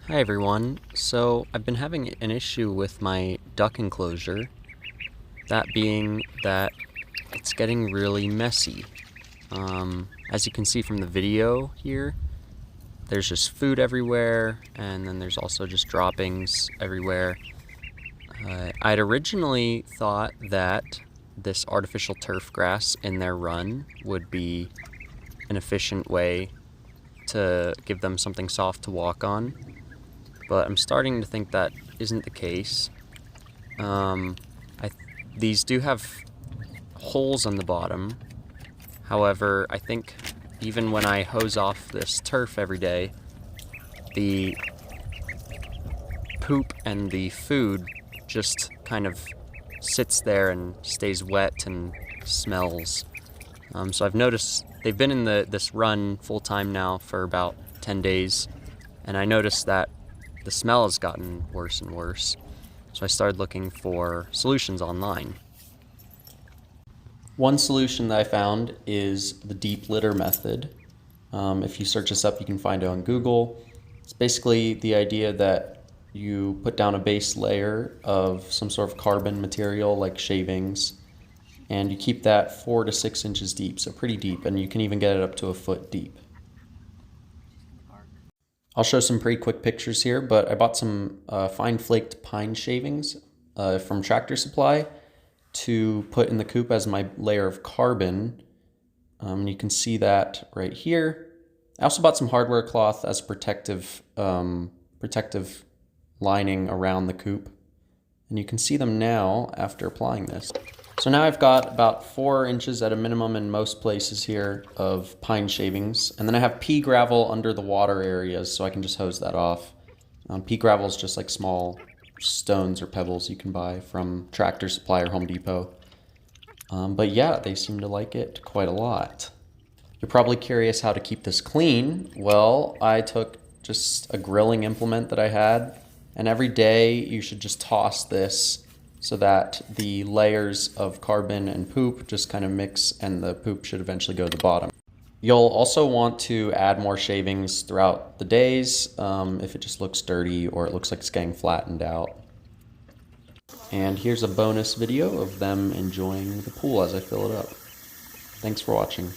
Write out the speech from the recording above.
Hi everyone. So I've been having an issue with my duck enclosure, that being that it's getting really messy. As you can see from the video here, there's just food everywhere, and then there's also just droppings everywhere. I'd originally thought that this artificial turf grass in their run would be an efficient way to give them something soft to walk on, but I'm starting to think that isn't the case. These do have holes on the bottom. However, I think even when I hose off this turf every day, the poop and the food just kind of sits there and stays wet and smells. So I've noticed they've been in this run full time now for about 10 days, and I noticed that the smell has gotten worse and worse. So I started looking for solutions online. One solution that I found is the deep litter method. If you search this up, you can find it on Google. It's basically the idea that you put down a base layer of some sort of carbon material like shavings, and you keep that 4 to 6 inches deep, so pretty deep, and you can even get it up to a foot deep. I'll show some pretty quick pictures here, but I bought some fine flaked pine shavings from Tractor Supply to put in the coop as my layer of carbon. You can see that right here. I also bought some hardware cloth as protective lining around the coop. And you can see them now after applying this. So now I've got about 4 inches at a minimum in most places here of pine shavings. And then I have pea gravel under the water areas, so I can just hose that off. Pea gravel is just like small stones or pebbles you can buy from Tractor Supply or Home Depot. But yeah, they seem to like it quite a lot. You're probably curious how to keep this clean. Well, I took just a grilling implement that I had, and every day you should just toss this so that the layers of carbon and poop just kind of mix, and the poop should eventually go to the bottom. You'll also want to add more shavings throughout the days if it just looks dirty or it looks like it's getting flattened out. And here's a bonus video of them enjoying the pool as I fill it up. Thanks for watching.